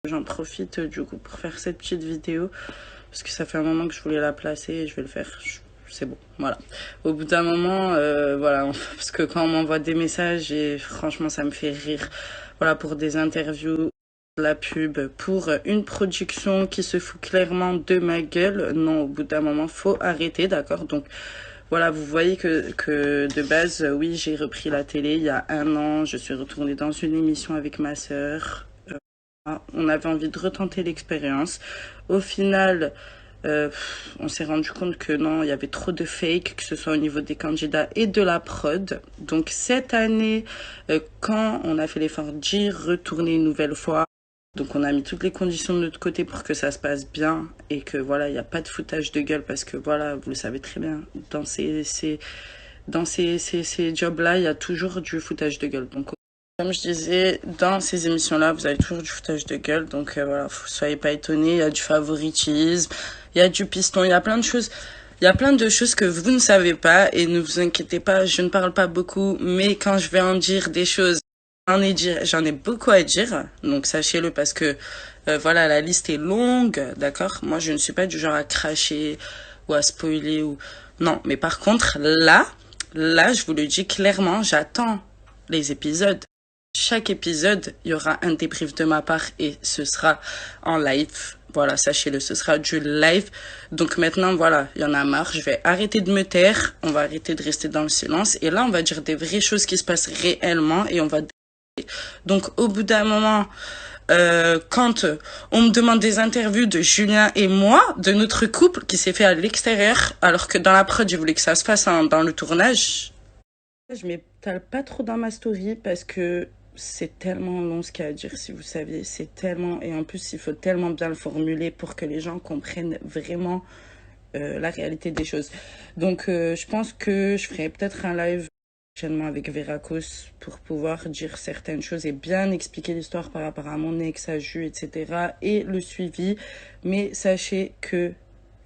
J'en profite du coup pour faire cette petite vidéo parce que ça fait un moment que je voulais la placer et je vais le faire. C'est bon, voilà. Au bout d'un moment, voilà, parce que quand on m'envoie des messages et franchement ça me fait rire. Voilà, pour des interviews, de la pub, pour une production qui se fout clairement de ma gueule. Non, au bout d'un moment, faut arrêter, d'accord? Donc voilà, vous voyez que de base, oui, j'ai repris la télé il y a un an. Je suis retournée dans une émission avec ma sœur. On avait envie de retenter l'expérience. Au final, on s'est rendu compte que non, il y avait trop de fake, que ce soit au niveau des candidats et de la prod. Donc cette année, quand on a fait l'effort d'y retourner une nouvelle fois, donc on a mis toutes les conditions de notre côté pour que ça se passe bien et que voilà, il n'y a pas de foutage de gueule parce que voilà, vous le savez très bien, dans ces jobs-là, il y a toujours du foutage de gueule. Donc comme je disais, dans ces émissions-là, vous avez toujours du foutage de gueule, donc voilà, soyez pas étonnés, il y a du favoritisme, il y a du piston, il y a plein de choses. Il y a plein de choses que vous ne savez pas et ne vous inquiétez pas, je ne parle pas beaucoup, mais quand je vais en dire des choses, j'en ai beaucoup à dire, donc sachez-le parce que voilà, la liste est longue, d'accord? Moi, je ne suis pas du genre à cracher ou à spoiler ou non, mais par contre, là, je vous le dis clairement, j'attends les épisodes. Chaque épisode, il y aura un débrief de ma part et ce sera en live. Voilà, sachez-le, ce sera du live. Donc maintenant, voilà, il y en a marre. Je vais arrêter de me taire. On va arrêter de rester dans le silence. Et là, on va dire des vraies choses qui se passent réellement et on va... Donc au bout d'un moment, quand on me demande des interviews de Julien et moi, de notre couple qui s'est fait à l'extérieur, alors que dans la prod, je voulais que ça se fasse dans le tournage. Je m'étale pas trop dans ma story parce que c'est tellement long ce qu'il y a à dire, si vous saviez. C'est tellement... Et en plus, il faut tellement bien le formuler pour que les gens comprennent vraiment la réalité des choses. Donc, je pense que je ferai peut-être un live prochainement avec Veracos pour pouvoir dire certaines choses et bien expliquer l'histoire par rapport à mon ex, à Jus, etc. et le suivi. Mais sachez que,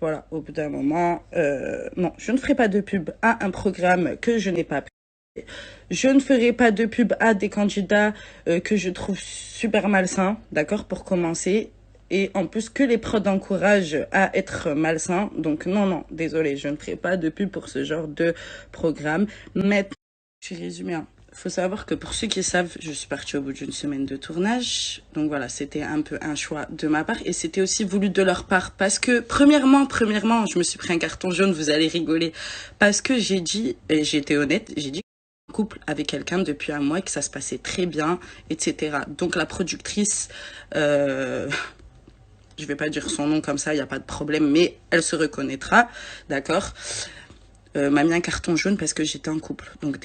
voilà, au bout d'un moment, non, je ne ferai pas de pub à un programme que je n'ai pas pris. Je ne ferai pas de pub à des candidats que je trouve super malsains, d'accord, pour commencer. Et en plus que les prods encouragent à être malsains. Donc non, non, désolé, je ne ferai pas de pub pour ce genre de programme. Maintenant, j'ai résumé. Faut savoir que pour ceux qui savent, je suis partie au bout d'une semaine de tournage. Donc voilà, c'était un peu un choix de ma part. Et c'était aussi voulu de leur part. Parce que, premièrement, je me suis pris un carton jaune, vous allez rigoler. Parce que j'ai dit, et j'ai été honnête, j'ai dit couple avec quelqu'un depuis un mois et que ça se passait très bien, etc. Donc la productrice, je vais pas dire son nom comme ça, il n'y a pas de problème, mais elle se reconnaîtra, d'accord, m'a mis un carton jaune parce que j'étais en couple. Donc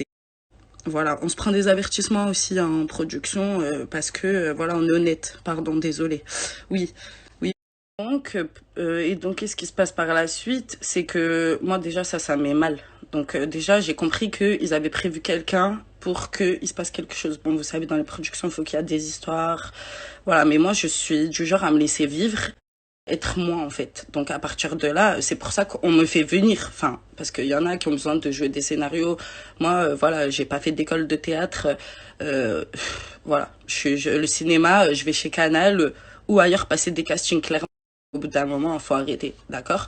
voilà, on se prend des avertissements aussi en production parce que voilà, on est honnête. Pardon, désolé. Oui, oui. Donc, qu'est-ce qui se passe par la suite? C'est que moi, déjà, ça met mal. Donc, déjà, j'ai compris qu'ils avaient prévu quelqu'un pour qu'il se passe quelque chose. Bon, vous savez, dans les productions, il faut qu'il y ait des histoires. Voilà, mais moi, je suis du genre à me laisser vivre, être moi, en fait. Donc, à partir de là, c'est pour ça qu'on me fait venir. Enfin, parce qu'il y en a qui ont besoin de jouer des scénarios. Moi, voilà, j'ai pas fait d'école de théâtre. Voilà, le cinéma, je vais chez Canal ou ailleurs passer des castings clairement. Au bout d'un moment, il faut arrêter, d'accord?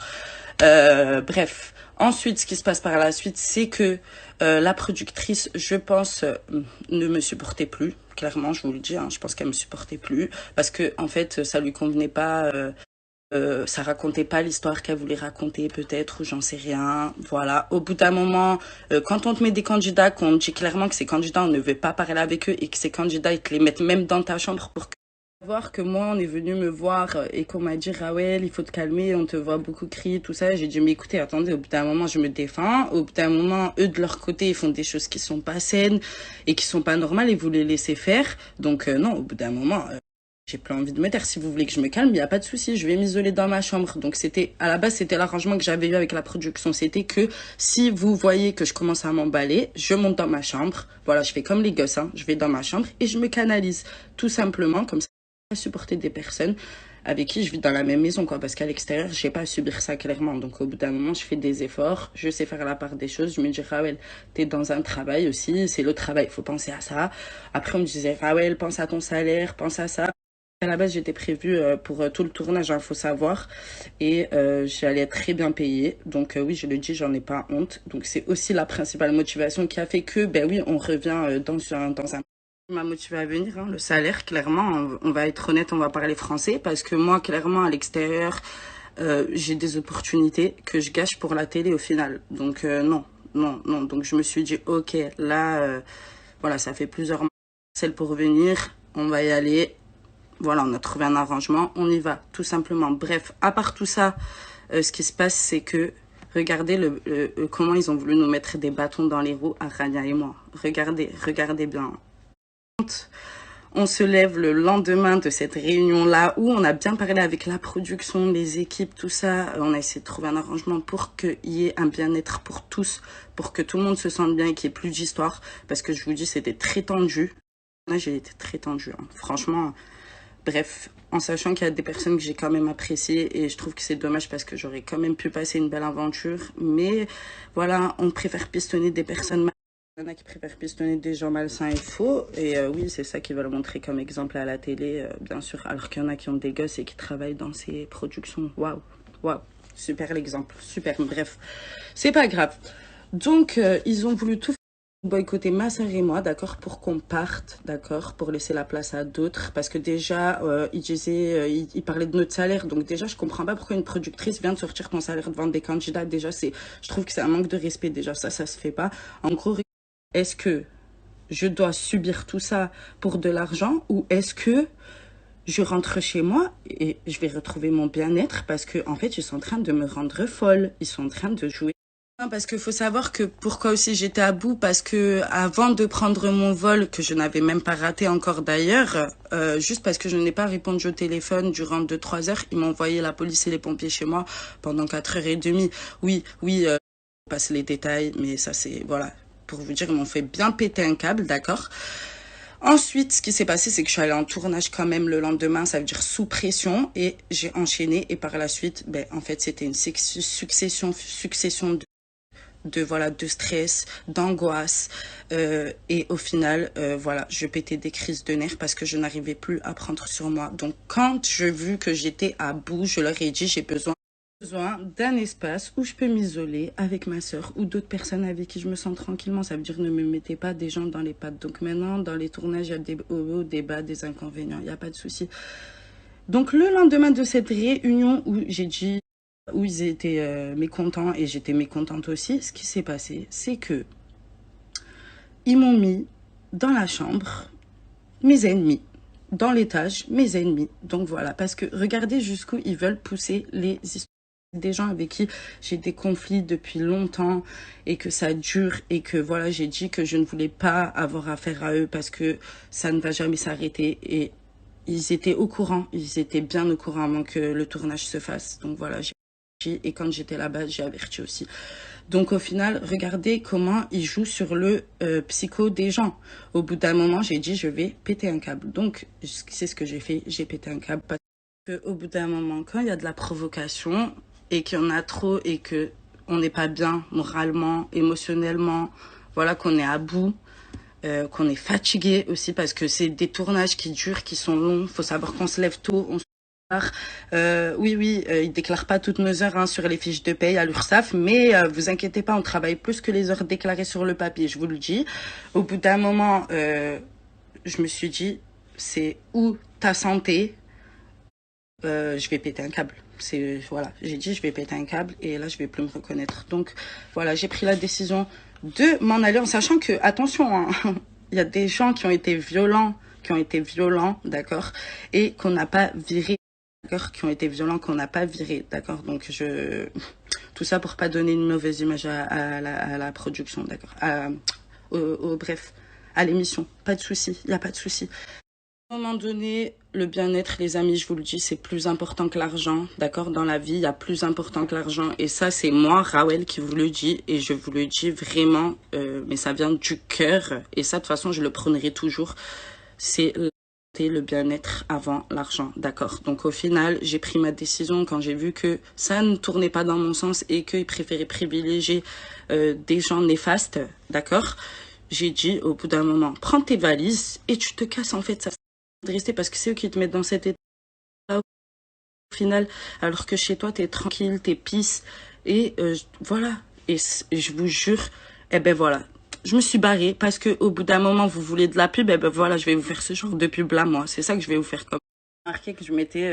Bref. Ensuite, ce qui se passe par la suite, c'est que la productrice, je pense, ne me supportait plus. Clairement, je vous le dis, hein, je pense qu'elle me supportait plus parce que en fait, ça lui convenait pas. Ça racontait pas l'histoire qu'elle voulait raconter, peut-être, ou j'en sais rien. Voilà. Au bout d'un moment, quand on te met des candidats, qu'on te dit clairement que ces candidats, on ne veut pas parler avec eux et que ces candidats, ils te les mettent même dans ta chambre pour voir que moi, on est venu me voir et qu'on m'a dit, Rawel, il faut te calmer, on te voit beaucoup crier, tout ça. J'ai dit, mais écoutez, attendez, au bout d'un moment, je me défends. Au bout d'un moment, eux, de leur côté, ils font des choses qui sont pas saines et qui sont pas normales et vous les laissez faire. Donc, non, au bout d'un moment, j'ai pas envie de me taire. Si vous voulez que je me calme, il n'y a pas de souci. Je vais m'isoler dans ma chambre. Donc, à la base, c'était l'arrangement que j'avais eu avec la production. C'était que si vous voyez que je commence à m'emballer, je monte dans ma chambre. Voilà, je fais comme les gosses, hein. Je vais dans ma chambre et je me canalise. Tout simplement, comme ça, je vais pas supporter des personnes avec qui je vis dans la même maison, quoi. Parce qu'à l'extérieur, j'ai pas à subir ça clairement. Donc, au bout d'un moment, je fais des efforts. Je sais faire la part des choses. Je me dis, Rawel, t'es dans un travail aussi. C'est le travail. Il faut penser à ça. Après, on me disait, Rawel, pense à ton salaire, pense à ça. À la base, j'étais prévue pour tout le tournage, il faut savoir, et j'allais être très bien payée. Donc oui, je le dis, j'en ai pas honte. Donc c'est aussi la principale motivation qui a fait que, ben oui, on revient dans un m'a motivé à venir, hein, le salaire, clairement, on va être honnête, on va parler français, parce que moi, clairement, à l'extérieur, j'ai des opportunités que je gâche pour la télé au final. Donc non, non, non. Donc je me suis dit, ok, là, voilà, ça fait plusieurs mois, celle pour venir, on va y aller. Voilà, on a trouvé un arrangement, on y va, tout simplement. Bref, à part tout ça, ce qui se passe, c'est que regardez comment ils ont voulu nous mettre des bâtons dans les roues à Rania et moi. Regardez bien. On se lève le lendemain de cette réunion-là où on a bien parlé avec la production, les équipes, tout ça. On a essayé de trouver un arrangement pour qu'il y ait un bien-être pour tous, pour que tout le monde se sente bien et qu'il n'y ait plus d'histoire. Parce que je vous dis, c'était très tendu. Là, j'ai été très tendue, hein. Franchement. Bref, en sachant qu'il y a des personnes que j'ai quand même appréciées et je trouve que c'est dommage parce que j'aurais quand même pu passer une belle aventure. Mais voilà, on préfère pistonner des personnes malsaines. Il y en a qui préfèrent pistonner des gens malsains et faux. Et oui, c'est ça qu'ils veulent montrer comme exemple à la télé, bien sûr. Alors qu'il y en a qui ont des gosses et qui travaillent dans ces productions. Waouh, waouh, super l'exemple, super. Bref, c'est pas grave. Donc, ils ont voulu tout boycotter ma sœur et moi, d'accord, pour qu'on parte, d'accord, pour laisser la place à d'autres, parce que déjà, ils parlaient de notre salaire, donc déjà, je comprends pas pourquoi une productrice vient de sortir ton salaire devant des candidats, déjà, je trouve que c'est un manque de respect, déjà, ça se fait pas. En gros, est-ce que je dois subir tout ça pour de l'argent, ou est-ce que je rentre chez moi et je vais retrouver mon bien-être, parce que, en fait, ils sont en train de me rendre folle, ils sont en train de jouer. Parce qu'il faut savoir que pourquoi aussi j'étais à bout, parce que avant de prendre mon vol, que je n'avais même pas raté encore d'ailleurs, juste parce que je n'ai pas répondu au téléphone durant 2-3 heures, ils m'ont envoyé la police et les pompiers chez moi pendant 4h30. Oui, je passe les détails, mais ça c'est, voilà, pour vous dire, ils m'ont fait bien péter un câble, d'accord. Ensuite, ce qui s'est passé, c'est que je suis allée en tournage quand même le lendemain, ça veut dire sous pression, et j'ai enchaîné, et par la suite, ben, en fait, c'était une succession de stress, d'angoisse, et au final, voilà, je pétais des crises de nerfs parce que je n'arrivais plus à prendre sur moi. Donc quand j'ai vu que j'étais à bout, je leur ai dit, j'ai besoin d'un espace où je peux m'isoler avec ma sœur ou d'autres personnes avec qui je me sens tranquillement. Ça veut dire ne me mettez pas des gens dans les pattes. Donc maintenant, dans les tournages, il y a des hauts, des bas, des inconvénients, il n'y a pas de souci. Donc le lendemain de cette réunion où ils étaient mécontents et j'étais mécontente aussi, ce qui s'est passé, c'est que ils m'ont mis dans la chambre mes ennemis, dans l'étage mes ennemis. Donc voilà, parce que regardez jusqu'où ils veulent pousser les histoires. Des gens avec qui j'ai des conflits depuis longtemps et que ça dure et que voilà, j'ai dit que je ne voulais pas avoir affaire à eux parce que ça ne va jamais s'arrêter, et ils étaient au courant, ils étaient bien au courant avant que le tournage se fasse. Donc voilà, j'ai averti, et quand j'étais là-bas, j'ai averti aussi. Donc au final, regardez comment ils jouent sur le psycho des gens. Au bout d'un moment, j'ai dit je vais péter un câble. Donc c'est ce que j'ai fait, j'ai pété un câble. Parce qu'au bout d'un moment, quand il y a de la provocation et qu'il y en a trop et que on n'est pas bien moralement, émotionnellement, voilà, qu'on est à bout, qu'on est fatigué aussi parce que c'est des tournages qui durent, qui sont longs. Faut savoir qu'on se lève tôt, on se prépare. Ils déclarent pas toutes nos heures, hein, sur les fiches de paye à l'URSSAF, mais vous inquiétez pas, on travaille plus que les heures déclarées sur le papier, je vous le dis. Au bout d'un moment, je me suis dit, c'est où ta santé, je vais péter un câble. Voilà, j'ai dit je vais péter un câble et là je vais plus me reconnaître. Donc voilà, j'ai pris la décision de m'en aller en sachant que, attention, hein, il y a des gens qui ont été violents, d'accord, et qu'on n'a pas viré, d'accord, qui ont été violents, qu'on n'a pas viré, d'accord. Donc tout ça pour pas donner une mauvaise image à la production, d'accord, bref, à l'émission. Pas de souci, il y a pas de souci. À un moment donné, le bien-être, les amis, je vous le dis, c'est plus important que l'argent, d'accord? Dans la vie, il y a plus important que l'argent. Et ça, c'est moi, Rawel, qui vous le dis. Et je vous le dis vraiment, mais ça vient du cœur. Et ça, de toute façon, je le prônerai toujours. C'est le bien-être avant l'argent, d'accord? Donc au final, j'ai pris ma décision quand j'ai vu que ça ne tournait pas dans mon sens et qu'ils préféraient privilégier des gens néfastes, d'accord? J'ai dit au bout d'un moment, prends tes valises et tu te casses, en fait, ça. de rester parce que c'est eux qui te mettent dans cet état au final, alors que chez toi, t'es tranquille, t'es peace, et voilà. Et je vous jure, eh ben voilà. Je me suis barrée parce que au bout d'un moment, vous voulez de la pub, eh ben voilà, je vais vous faire ce genre de pub là, moi. C'est ça que je vais vous faire comme. J'ai remarqué que je m'étais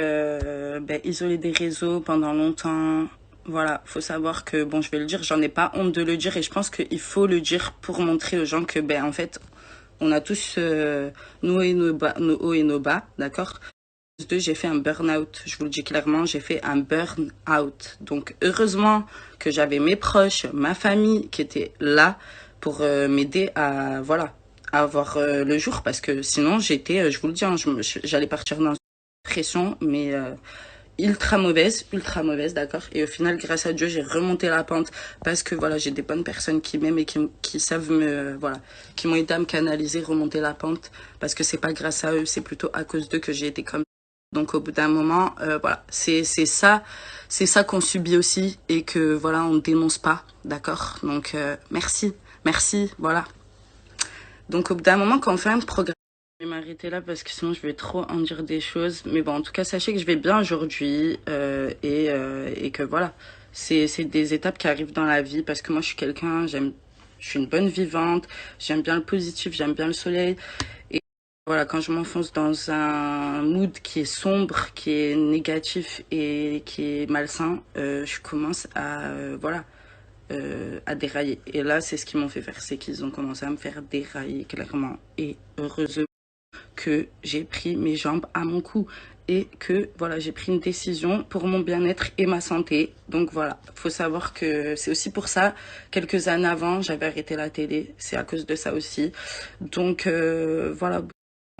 isolée des réseaux pendant longtemps. Voilà, faut savoir que, bon, je vais le dire, j'en ai pas honte de le dire et je pense qu'il faut le dire pour montrer aux gens que, ben, en fait, on a tous nos hauts et nos hauts et nos bas, d'accord? J'ai fait un burn-out. Je vous le dis clairement, j'ai fait un burn-out. Donc, heureusement que j'avais mes proches, ma famille qui étaient là pour m'aider à, voilà, à avoir le jour. Parce que sinon, j'étais, je vous le dis, hein, j'allais partir dans une pression, mais ultra mauvaise, d'accord. Et au final, grâce à Dieu, j'ai remonté la pente parce que voilà, j'ai des bonnes personnes qui m'aiment et qui savent me, voilà, qui m'ont aidé à me canaliser, remonter la pente parce que c'est pas grâce à eux, c'est plutôt à cause d'eux que j'ai été comme. Donc au bout d'un moment, voilà, c'est ça qu'on subit aussi et que voilà, on ne dénonce pas, d'accord. Donc merci, voilà. Donc au bout d'un moment, quand on fait un programme, je vais m'arrêter là parce que sinon je vais trop en dire des choses. Mais bon, en tout cas, sachez que je vais bien aujourd'hui et que voilà, c'est des étapes qui arrivent dans la vie parce que moi je suis quelqu'un, je suis une bonne vivante, j'aime bien le positif, j'aime bien le soleil. Et voilà, quand je m'enfonce dans un mood qui est sombre, qui est négatif et qui est malsain, je commence à dérailler. Et là, c'est ce qu'ils m'ont fait faire, c'est qu'ils ont commencé à me faire dérailler clairement. Et heureusement que j'ai pris mes jambes à mon cou et que voilà, j'ai pris une décision pour mon bien-être et ma santé. Donc voilà, faut savoir que c'est aussi pour ça, quelques années avant, j'avais arrêté la télé, c'est à cause de ça aussi. Donc voilà,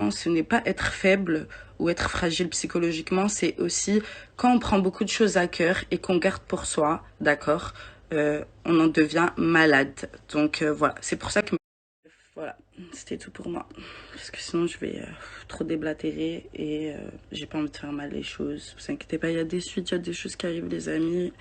ce n'est pas être faible ou être fragile psychologiquement, c'est aussi quand on prend beaucoup de choses à cœur et qu'on garde pour soi, d'accord, on en devient malade. Donc voilà, c'est pour ça que voilà, c'était tout pour moi. Parce que sinon, je vais trop déblatérer et j'ai pas envie de faire mal les choses. Vous inquiétez pas, il y a des suites, il y a des choses qui arrivent, les amis.